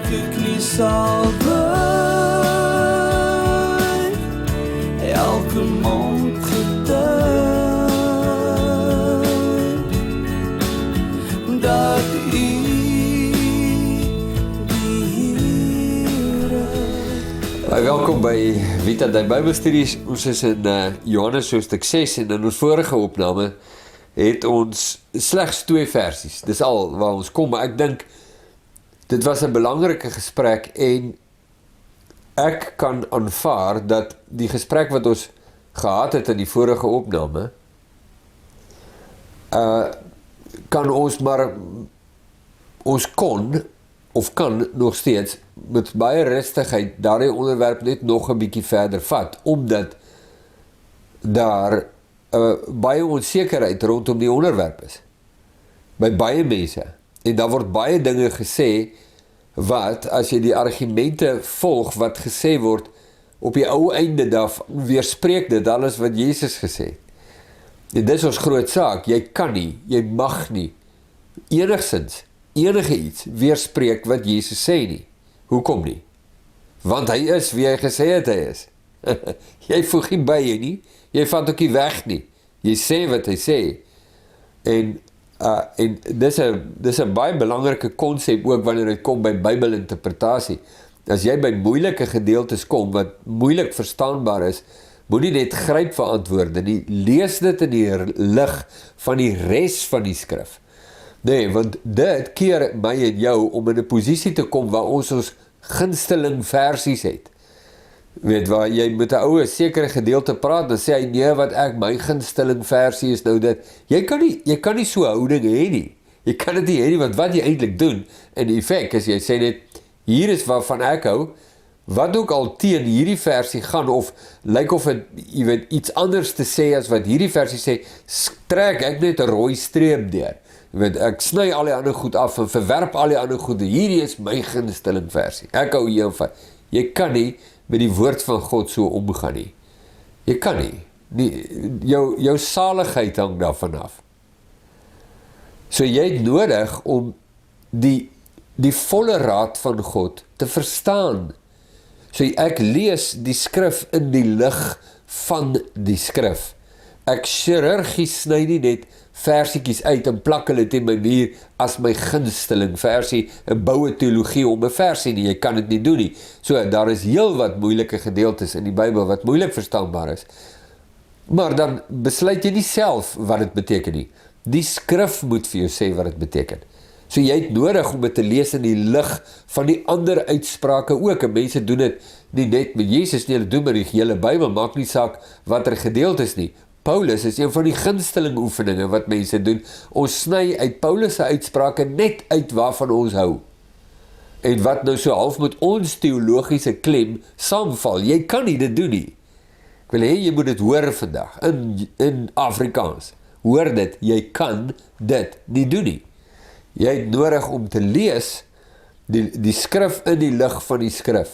elke knie sal buig, elke mond getuig, dat U die Here. Welkom by Vita die Bybelstudies. Ons is in Johannes hoofstuk 6 en in ons vorige opname het ons slegs 2 versies. Dis al waar ons kom, maar ek dink dit was 'n belangrike gesprek en ek kan aanvaar dat die gesprek wat ons gehad het in die vorige opname kan ons maar kan nog steeds met baie rustigheid daardie onderwerp net nog 'n bietjie verder vat, omdat daar baie onsekerheid rondom die onderwerp is, by baie mense, en daar word baie dinge gesê, wat, as jy die argumente volg, wat gesê word, op die ou einde daarvan, weerspreek dit alles wat Jesus gesê het. En dis ons groot saak, jy kan nie, jy mag nie, enigszins, enige iets, weerspreek wat Jesus sê nie. Hoekom nie? Want hy is wie hy gesê het hy is. Jy voeg nie by jy nie, jy vat ook nie weg nie. Jy sê wat hy sê. En dis 'n baie belangrike konsep ook wanneer dit kom by Bybelinterpretasie. As jy by moeilike gedeeltes kom, wat moeilik verstaanbaar is, moenie net gryp vir antwoorde nie, lees dit in die lig van die res van die skrif. Nee, want dit keer my en jou om in 'n posisie te kom waar ons gunsteling versies het. Weet, waar jy met 'n ou 'n sekere gedeelte praat, dan sê hy, nee, wat my gunsteling versie is nou dit. Jy kan nie so houding hê nie. Jy kan dit nie hê nie, want wat jy eintlik doen, in die effek is, jy sê net, hier is waarvan ek hou, wat ook al teen hierdie versie gaan, of lyk of het, jy weet, iets anders te sê as wat hierdie versie sê, trek ek net 'n rooi streep deur. Jy weet, ek sny al die ander goed af, en verwerp al die ander goed, hierdie is my gunsteling versie, ek hou hiervan. Jy kan nie met die woord van God so omgaan nie. Jy kan nie. Jou saligheid hang daarvan af. So jy het nodig om die volle raad van God te verstaan. So ek lees die skrif in die lig van die skrif. Ek chirurgies sny nie net versiekies uit en plak hulle teen my muur as my gunsteling versie, 'n boue teologie om 'n versie nie, jy kan dit nie doen nie. So, daar is heel wat moeilike gedeeltes in die Bybel wat moeilik verstaanbaar is. Maar dan besluit jy nie self wat dit beteken nie. Die skrif moet vir jou sê wat dit beteken. So jy het nodig om dit te lees in die lig van die ander uitsprake ook, en mense doen dit nie net met Jesus nie, hulle doen met die hele Bybel, maak nie saak wat gedeeltes nie. Paulus is een van die gunsteling oefeninge wat mense doen. Ons sny uit Paulus se uitsprake net uit waarvan ons hou. En wat nou so half met ons teologiese klem saamval. Jy kan nie dit doen nie. Ek wil hê jy moet dit hoor vandag, in Afrikaans. Hoor dit, jy kan dit nie doen nie. Jy het nodig om te lees die skrif in die lig van die skrif.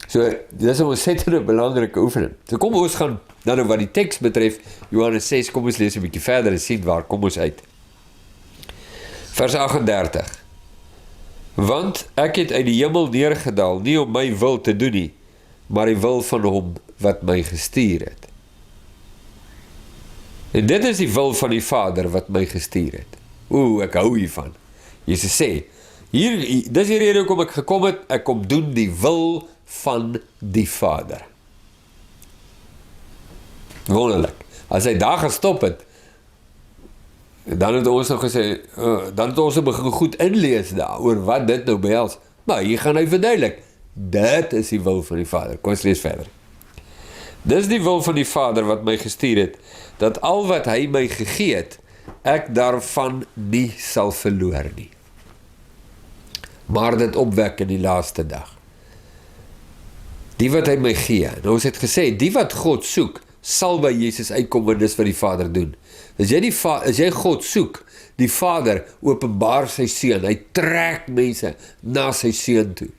So, dit is 'n ontsettend belangrike oefening. So kom ons gaan, nou wat die teks betref, Johannes 6, kom ons lees 'n bietjie verder en sien waar kom ons uit. Vers 38. Want ek het uit die hemel neergedaal, nie om my wil te doen nie, maar die wil van hom wat my gestuur het. En dit is die wil van die Vader wat my gestuur het. Ek hou hiervan. Jesus sê, dis die rede hoekom ek gekom het, ek kom doen die wil van die Vader. Wonderlik. As hy daar gestop het, dan het ons nog gesê, dan het ons begin goed inlees daar, oor wat dit nou behels. Maar hier gaan hy verduidelik, dit is die wil van die Vader. Kom ons lees verder. Dis die wil van die Vader wat my gestuur het, dat al wat hy my gegee het, ek daarvan nie sal verloor nie, maar dit opwek in die laaste dag. Die wat hy my gee, nou ons het gesê, die wat God soek, sal by Jesus uitkom, en dis wat die Vader doen. As jy God soek, die Vader openbaar sy seun, hy trek mense na sy seun toe.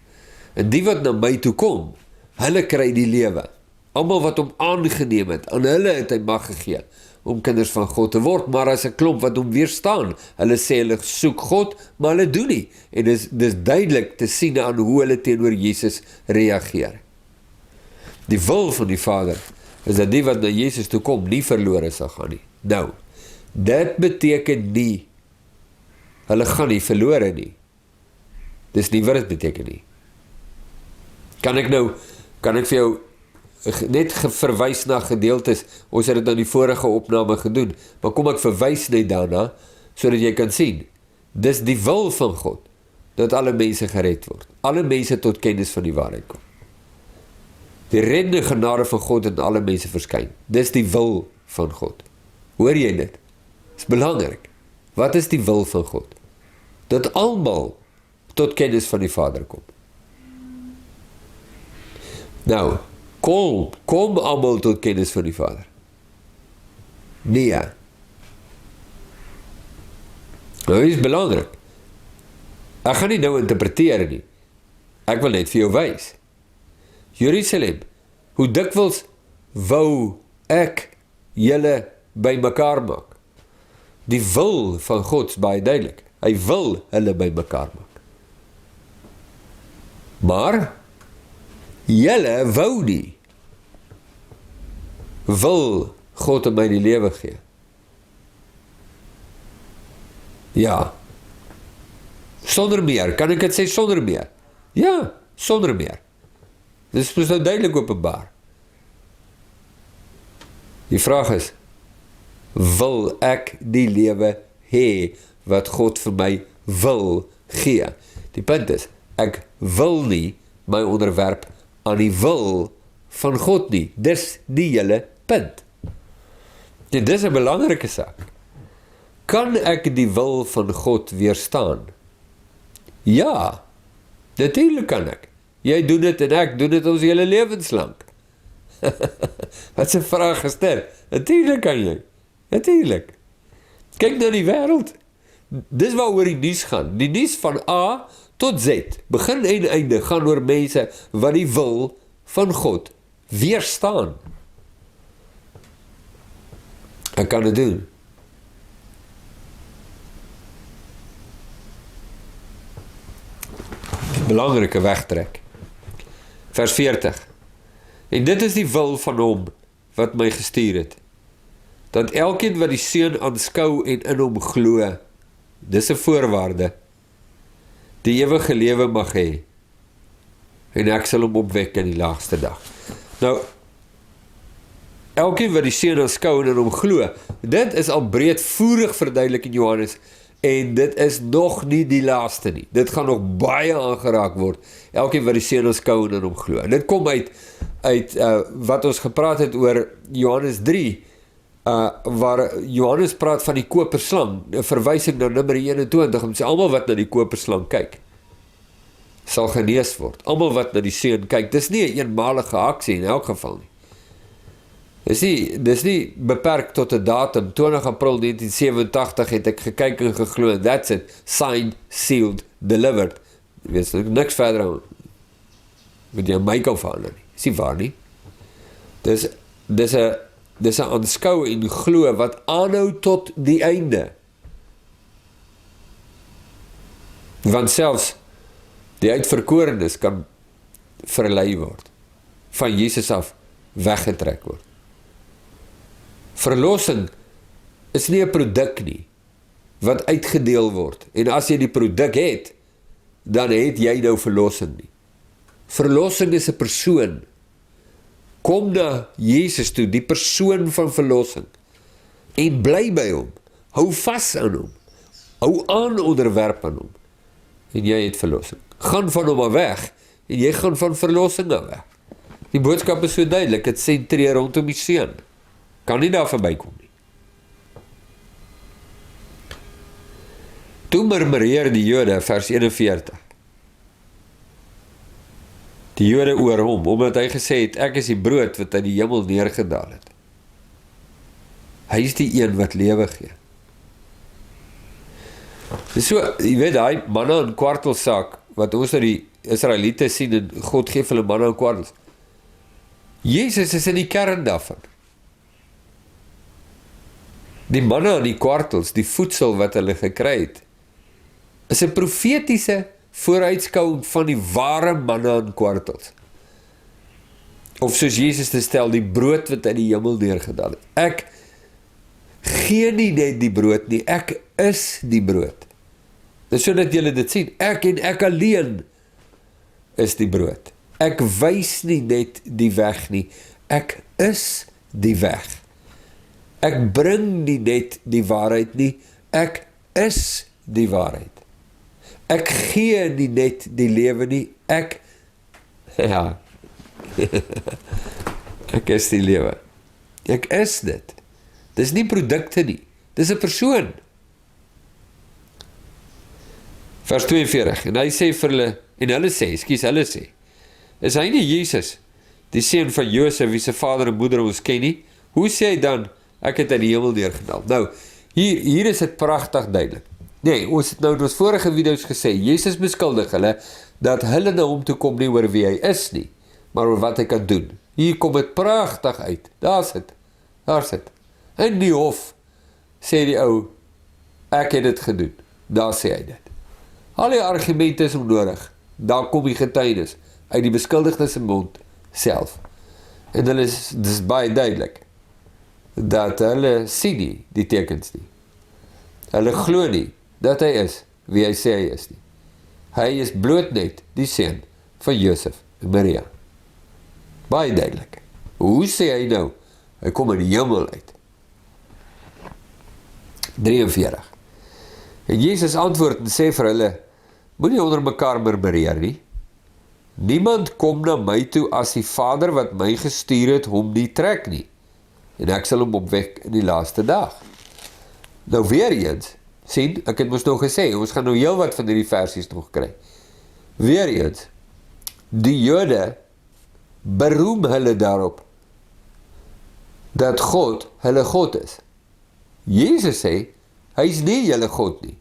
En die wat na my toe kom, hulle kry die lewe. Almal wat hom aangeneem het, aan hulle het hy mag gegee, om kinders van God te word, maar as 'n klomp wat hom weerstaan. Hulle sê hulle soek God, maar hulle doen nie. En dis duidelik te sien aan hoe hulle teenoor Jesus reageer. Die wil van die Vader is dat die wat na Jesus toe kom, nie verlore sal gaan nie. Nou, dit beteken nie, hulle gaan nie verlore nie. Dis nie wat dit beteken nie. Kan ek vir jou net verwys na gedeeltes, ons het dit in die vorige opname gedoen, maar kom ek verwys net daarna, sodat jy kan sien, dis die wil van God, dat alle mense gered word, alle mense tot kennis van die waarheid kom. Die reddende genade van God in alle mense verskyn, dis die wil van God. Hoor jy dit? Dis belangrik. Wat is die wil van God? Dat almal tot kennis van die Vader kom. Nou, kom almal tot kennis van die Vader. Nee. Nou, dit is belangrik. Ek gaan nie nou interpreteer nie. Ek wil net vir jou wys. Jerusalem, hoe dikwels wou ek julle by mekaar maak. Die wil van God is baie duidelik. Hy wil hulle by mekaar maak. Maar julle wou nie. Wil God in my die lewe gee? Ja. Sonder meer, kan ek dit sê sonder meer? Ja, sonder meer. Dit is nou duidelik openbaar. Die vraag is, wil ek die lewe hê wat God vir my wil gee? Die punt is, ek wil nie my onderwerp aan die wil van God nie. Dis die hele punt. En dis 'n belangrike saak. Kan ek die wil van God weerstaan? Ja, natuurlijk kan ek. Jy doen dit en ek doen dit ons hele lewenslang. Wat is 'n vraag gestel? Natuurlijk kan jy. Natuurlijk. Kyk na die wêreld. Dis waaroor die nuus gaan. Die nuus van A tot Z, begin en einde, gaan oor mense wat die wil van God weerstaan. Ek kan dit doen. Belangrike wegtrek. Vers 40. En dit is die wil van hom wat my gestuur het, dat elkeen wat die Seun aanskou en in hom glo, dis 'n voorwaarde, die ewige lewe mag hê, en ek sal hom opwek in die laaste dag. Nou, elkeen wat die Seun aanskou en in hom glo, dit is al breedvoerig verduidelik in Johannes, en dit is nog nie die laaste nie. Dit gaan nog baie aangeraak word. Elkeen wat die Seun aanskou en in hom glo. En dit kom uit wat ons gepraat het oor Johannes 3, waar Johannes praat van die koperslang, 'n verwysing na Numeri 21, om sê, almal wat na die koperslang kyk, sal genees word. Almal wat na die Seun kyk, dis nie 'n eenmalige aksie in elk geval nie. Dis nie beperk tot 'n datum, 20 April 1987 het ek gekyk en geglo, that's it, signed, sealed, delivered. Wees niks verder aan, met jy my kan verander nie, is nie waar nie. Dis 'n aanskou en glo wat aanhou tot die einde. Want selfs die uitverkorenes kan verlei word, van Jesus af weggetrek word. Verlossing is nie 'n produk nie, wat uitgedeel word, en as jy die produk het, dan het jy nou verlossing nie. Verlossing is 'n persoon. Kom na Jesus toe, die persoon van verlossing, en bly by hom, hou vas aan hom, hou aan onderwerp aan hom, en jy het verlossing. Gaan van hom af weg, en jy gaan van verlossing af weg. Die boodskap is so duidelik, het sentreer rondom die Seun. Kan nie daar verbykom nie. Toe murmureer die Jode, vers 41. Die Jode oor hom, omdat hy gesê het, ek is die brood wat uit die hemel neergedaal het. Hy is die een wat lewe gee. Dis so, jy weet, hy manna en kwartelsaak, wat ons nou die Israeliete sien, en God gee hulle manna en kwartels. Jesus is in die kern daarvan. Die manna aan die kwartels, die voedsel wat hulle gekry het, is 'n profetiese vooruitskouing van die ware manna aan kwartels. Of soos Jesus te stel, die brood wat uit die hemel neergedaal het. Ek gee nie net die brood nie, ek is die brood. Dis sodat julle dit sien, ek en ek alleen is die brood. Ek wys nie net die weg nie, ek is die weg. Ek bring nie net die waarheid nie, ek is die waarheid. Ek gee nie net die lewe nie, ek ek is die lewe. Ek is dit. Dis nie produkte nie, dis 'n persoon. Vers 42, en hy sê vir hulle, en hulle sê, is hy nie Jesus, die seun van Josef, wie se vader en moeder ons ken nie? Hoe sê hy dan, ek het uit die hemel neergedaal? Nou, hier is dit pragtig duidelik. Nee, ons het nou in ons vorige video's gesê, Jesus beskuldig hulle, dat hulle na hom toe kom nie oor wie hy is nie, maar oor wat hy kan doen. Hier kom dit pragtig uit, daar's dit. In die hof, sê die ou, ek het dit gedoen, daar sê hy dit. Al die argumente is onnodig, daar kom die getuienis, uit die beskuldigde se mond self. En hulle dis baie duidelik, dat hulle sien nie die tekens nie. Hulle glo nie, dat hy is, wie hy sê hy is nie. Hy is bloot net die seun van Josef en Maria. Baie duidelik. Hoe sê hy nou? Hy kom in die hemel uit. 43. En Jesus antwoord en sê vir hulle, moenie onder mekaar murmureer nie. Niemand kom na my toe as die Vader wat my gestuur het hom nie trek nie. En ek sal hom opwek in die laaste dag. Nou weer eens, sien, ek het mos nog gesê, ons gaan nou heel wat van hierdie versies nog kry. Weer eens, die Jode beroem hulle daarop, dat God hulle God is. Jesus sê, hy is nie julle God nie.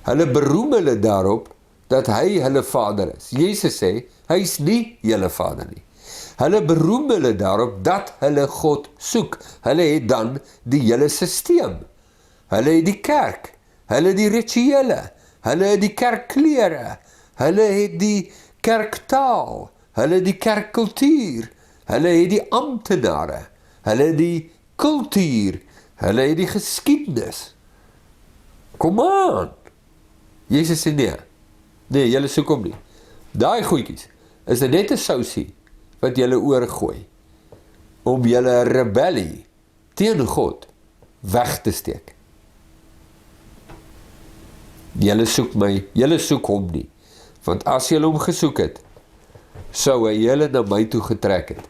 Hulle beroem hulle daarop, dat hy hulle vader is. Jesus sê, hy is nie julle vader nie. Hulle beroem hulle daarop, dat hulle God soek. Hulle het dan die hele systeem. Hulle het die kerk, hulle het die rituele, hulle het die kerkklere, hulle het die kerktaal, hulle het die kerkkultuur, hulle het die amptenare, hulle het die kultuur, hulle het die geskiedenis. Kom aan! Jesus sê nee, julle soek hom nie. Daai goedjies is net 'n sousie wat julle oorgooi, om julle rebellie teen God weg te steek. Julle soek my, julle soek hom nie, want as julle hom gesoek het, sou hy julle na my toe getrek het.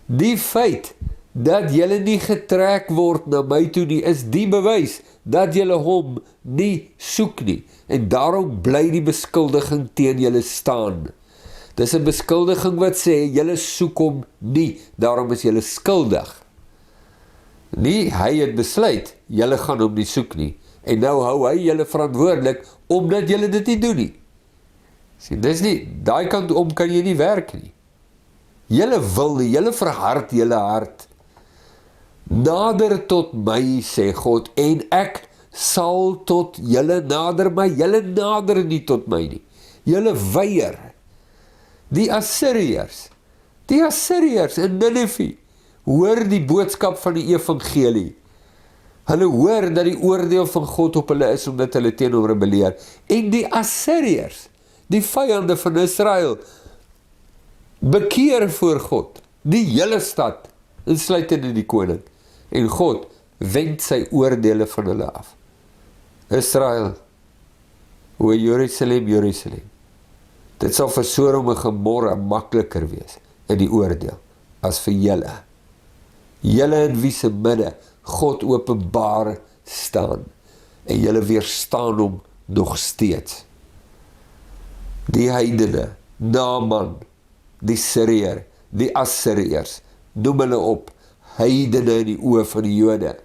Die feit dat julle nie getrek word na my toe nie, is die bewys dat julle hom nie soek nie, en daarom bly die beskuldiging teen julle staan. Dis 'n beskuldiging wat sê, julle soek hom nie, daarom is julle skuldig. Nie, hy het besluit, julle gaan hom nie soek nie, en nou hou hy julle verantwoordelik, omdat julle dit nie doen nie. Sien, dis nie, daai kant om kan jy nie werk nie. Julle wil nie, julle verhard julle hart. Nader tot my, sê God, en ek sal tot julle nader, maar julle nader nie tot my nie. Julle weier. Die Assiriërs in Ninive, hoor die boodskap van die evangelie. Hulle hoor dat die oordeel van God op hulle is, omdat hulle teen hom rebelleer. En die Assiriërs, die vyande van Israel, bekeer voor God, die hele stad, insluitende die koning, en God wend sy oordeele van hulle af. Israel, o Jerusalem, Jerusalem, dit sal vir Sodom en Gomorra makliker wees in die oordeel, as vir julle. Julle in wie se midde God openbaar staan, en julle weerstaan hom nog steeds. Die heidene, Naaman, die Syriër, die Assiriërs, noem hulle op, heidene in die oë van die Jode,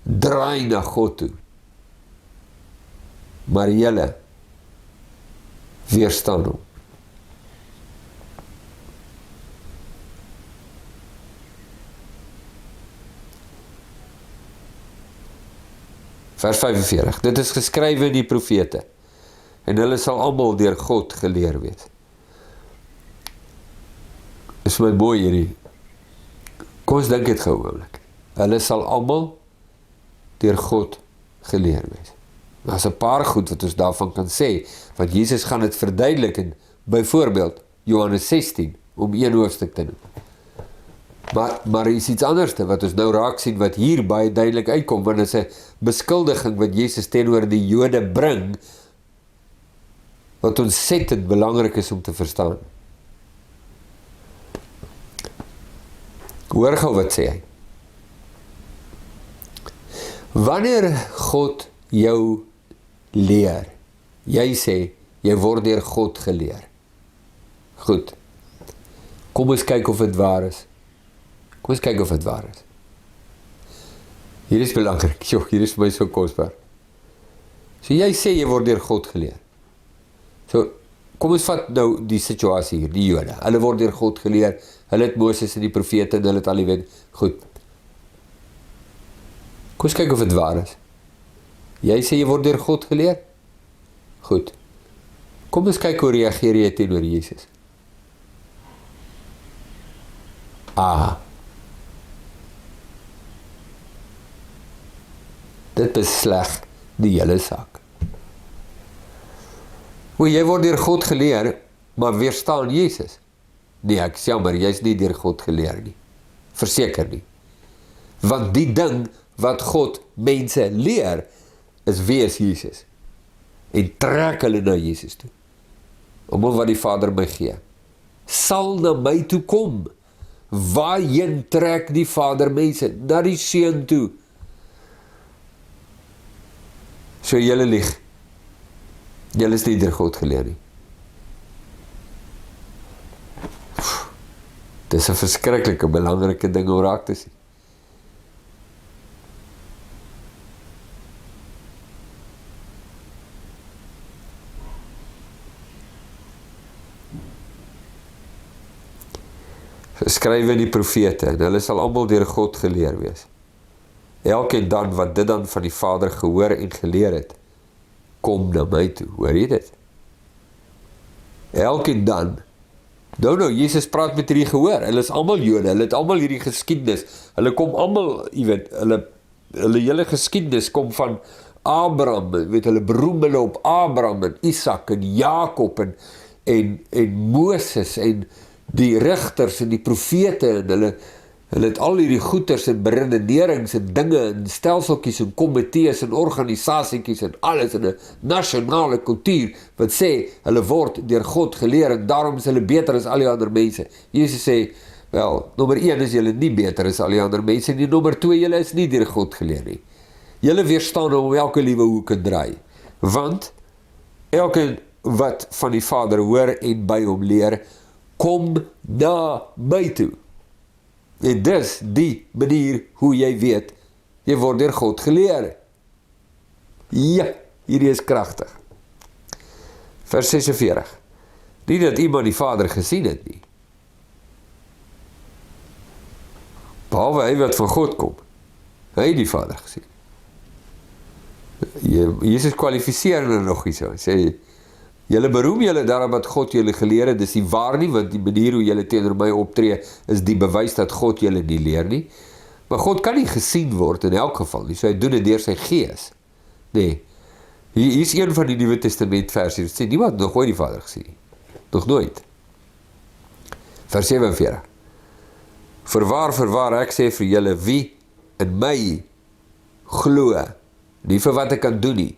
draai na God toe. Maar julle weerstaan hom. Vers 45, dit is geskrywe in die profete, en hulle sal almal deur God geleer wees. Dis my mooi hierdie. Kom ons dink dit gou oomblik. Hulle sal almal deur God geleer wees. Daar's 'n paar goed wat ons daarvan kan sê, want Jesus gaan dit verduidelik in byvoorbeeld Johannes 16, om een hoofstuk te noem. Maar is iets anders wat ons nou raak sien, wat hier baie duidelik uitkom, want dit is 'n beskuldiging wat Jesus teenoor die Jode bring, wat ontsettend belangrik is om te verstaan. Hoor gou wat sê hy. Wanneer God jou leer, jy sê, jy word deur God geleer. Goed. Kom ons kyk of dit waar is. Kom ons kyk of dit waar is. Hier is belangrik, hier is vir my so kosbaar. So jy sê jy word deur God geleer. So, kom ons vat nou die situasie hier, die Jode. Hulle word deur God geleer, hulle het Moses en die profete en hulle het al die wet. Goed. Kom ons kyk of dit waar is. Jy sê jy word deur God geleer? Goed. Kom ons kyk hoe reageer jy teenoor Jesus. Dit besleg die hele saak. Jy word deur God geleer, maar weerstaan Jesus. Nee, ek is jammer, jy is nie deur God geleer nie. Verseker nie. Want die ding wat God mense leer, is wie is Jesus. En trek hulle na Jesus toe. Omdat wat die Vader my gee, sal na my toe kom. Waarheen trek die Vader mense? Na die Seun toe. So julle lieg. Julle is nie deur God geleer nie. Dis 'n verskriklike belangrike ding om raak te sien. Skrywe in die profete, en hulle sal almal deur God geleer wees. Elkeen dan wat dit dan van die Vader gehoor en geleer het, kom na my toe, hoor jy dit? Elkeen dan, nou, Jesus praat met hierdie gehoor, hulle is almal Jode, hulle het almal hierdie geskiedenis, hulle kom almal, jy weet, hulle hele geskiedenis kom van Abraham, weet, hulle beroem hulle op Abraham en Isak en Jakob en Moses en die rigters en die profete en hulle het al hierdie goeters en beredenerings en dinge en stelseltjies en komitees en organisasietjies en alles in 'n nasionale kultuur wat sê hulle word deur God geleer en daarom is hulle beter as al die ander mense. Jesus sê, wel, nommer 1 is julle nie beter as al die ander mense nie, nommer 2, julle is nie deur God geleer nie. Julle weerstaan om elke liewe hoek en draai, want elke wat van die Vader hoor en by hom leer, kom na my toe. En dis die manier hoe jy weet, jy word deur God geleer. Ja, hierdie is kragtig. Vers 46. Nie dat iemand die Vader gesien het nie. Behalwe hy wat van God kom. Hy het die Vader gesien. Jesus kwalifiseer hulle nog iets so. Sê, julle beroem julle daarom wat God julle geleer het, dis nie waar nie, want die manier hoe julle teenoor my optree, is die bewys dat God julle nie leer nie. Maar God kan nie gesien word in elk geval nie, so hy doen dit deur sy gees. Nee, hier is een van die Nuwe Testament versie, dit sê, niemand nog ooit die Vader gesien nie. Nog nooit. Vers 47. Voorwaar, ek sê vir julle, wie in my glo, nie vir wat ek kan doen nie,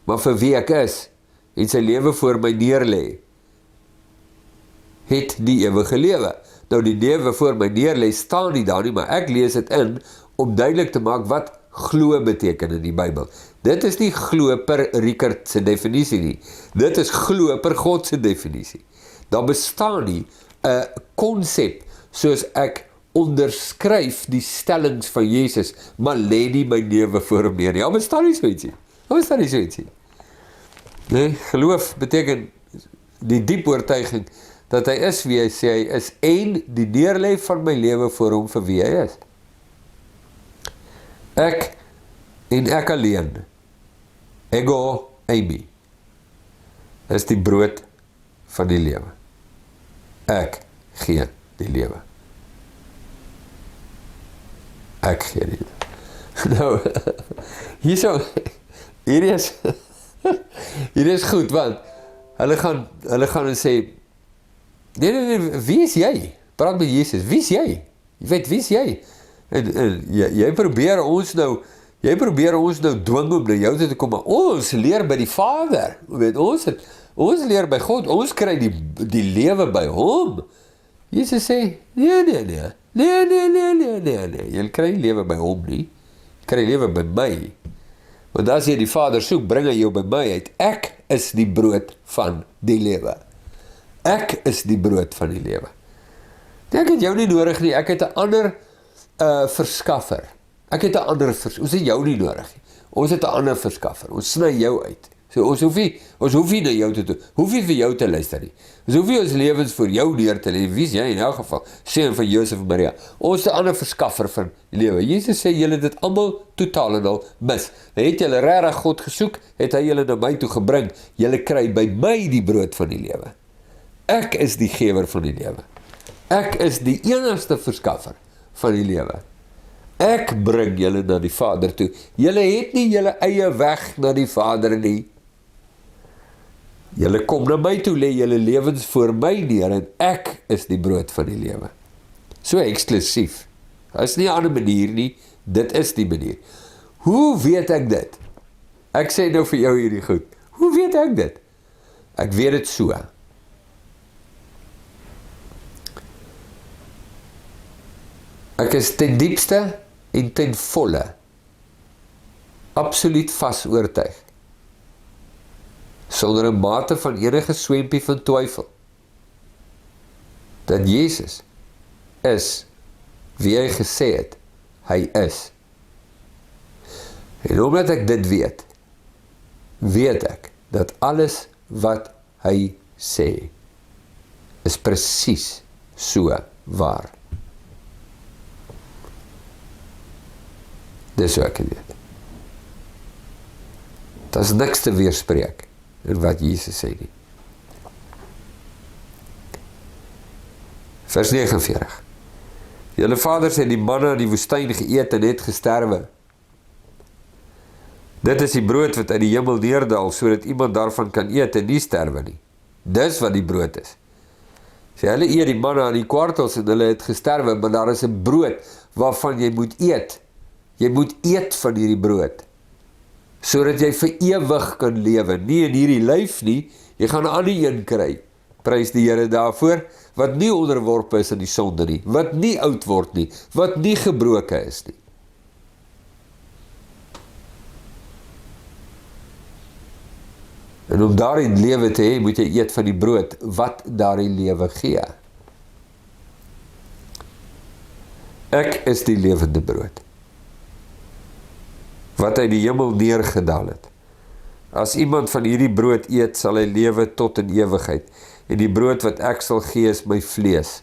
maar vir wie ek is, en sy lewe voor my neerlê, het die ewige lewe. Nou die lewe voor my neerlê staan nie daar nie, maar ek lees dit in, om duidelik te maak wat glo beteken in die Bybel. Dit is nie glo per Rickert se definisie nie, dit is glo per God se definisie. Daar bestaan nie 'n konsep, soos ek onderskryf die stellings van Jesus, maar lê nie my lewe voor hom neer nie. Daar bestaan nie so ietsie. Nee, geloof beteken die diep oortuiging dat hy is wie hy sê hy is en die neerlê van my lewe voor hom vir wie hy is. Ek en ek alleen Ego eimi is die brood van die lewe. Ek gee die lewe. Ek gee die lewe. Nou, hier is goed, want hulle gaan en sê, nee, wie is jy? Praat met Jesus, wie is jy? Jy weet, wie is jy? En jy probeer ons nou dwing om na jou toe te kom, maar ons leer by die Vader, weet, ons leer by God, ons kry die lewe by hom. Jesus sê, nee, jy kry nie lewe by hom nie, jy kry lewe by my, want as jy die Vader soek, bring hy jou by my uit. Ek is die brood van die lewe. Ek is die brood van die lewe. Ek het jou nie nodig nie, ek het 'n ander verskaffer. Ons het jou nie nodig nie. Ons het 'n ander verskaffer. Ons sny jou uit. So ons hoef nie na jou toe, hoef nie vir jou te luister nie. Ons hoef nie ons lewens vir jou neer te lê. Wie is jy in elk geval? Seun van Josef en Maria. Ons is 'n ander verskaffer van die lewe. Jesus sê julle dit almal totaal en al mis. Het julle regtig God gesoek, het hy julle na my toe gebring. Julle kry by my die brood van die lewe. Ek is die gewer van die lewe. Ek is die enigste verskaffer van die lewe. Ek bring julle na die Vader toe. Julle het nie julle eie weg na die Vader nie. Julle kom na my toe, lê julle lewens voor my neer, en ek is die brood van die lewe. So eksklusief. Dit is nie 'n ander manier nie, dit is die manier. Hoe weet ek dit? Ek sê nou vir jou hierdie goed. Hoe weet ek dit? Ek weet dit so. Ek is ten diepste en ten volle absoluut vas oortuig, sonder 'n mate van enige swempie van twyfel, dat Jesus is wie hy gesê het, hy is. En omdat ek dit weet ek dat alles wat hy sê, is presies so waar. Dis hoe ek het weet. Daar is niks te weerspreek in wat Jesus sê nie. Vers 49. Julle vaders het die manna in die woestyn geëet en het gesterwe. Dit is die brood wat uit die hemel neerdal, sodat iemand daarvan kan eet en nie sterwe nie. Dis wat die brood is. So hulle eet die manna in die kwartels en hulle het gesterwe, maar daar is 'n brood waarvan jy moet eet. Jy moet eet van hierdie brood, sodat jy vir ewig kan lewe, nie in hierdie lyf nie, jy gaan 'n ander een kry, prys die Here daarvoor, wat nie onderworpe is aan die sonde nie, wat nie oud word nie, wat nie gebroke is nie. En om daarin lewe te hê, moet jy eet van die brood, wat daarin lewe gee. Ek is die lewende brood, wat uit die hemel neergedaal het. As iemand van hierdie brood eet, sal hy lewe tot in ewigheid. En die brood wat ek sal gee, is my vlees,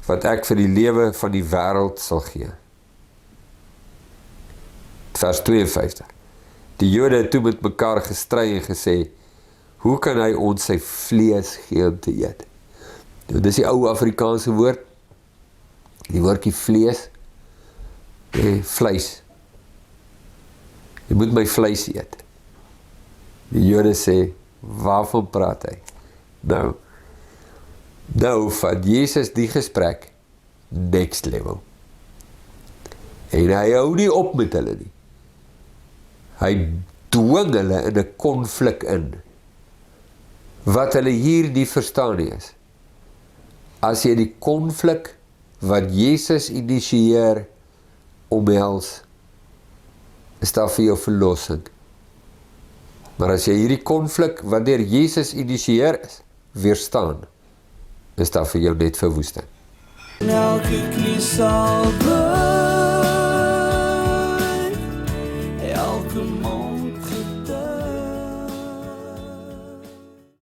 wat ek vir die lewe van die wêreld sal gee. Vers 52. Die Jode het toe met mekaar gestry en gesê, hoe kan hy ons sy vlees gee om te eet? Nou, dis die ou Afrikaanse woord, die woordjie vlees, vleis. Jy moet my vleis eet. Die Jode sê, waarvan praat hy? Nou van Jesus die gesprek, next level. En hy hou nie op met hulle nie. Hy dwing hulle in 'n konflik in, wat hulle hier nie verstaan nie is. As jy die konflik wat Jesus initieer omhels, is daar vir jou verlossing. Maar as jy hierdie konflik wat deur Jesus initieer is, weerstaan, is daar vir jou net verwoesting. Elke knie sal buig.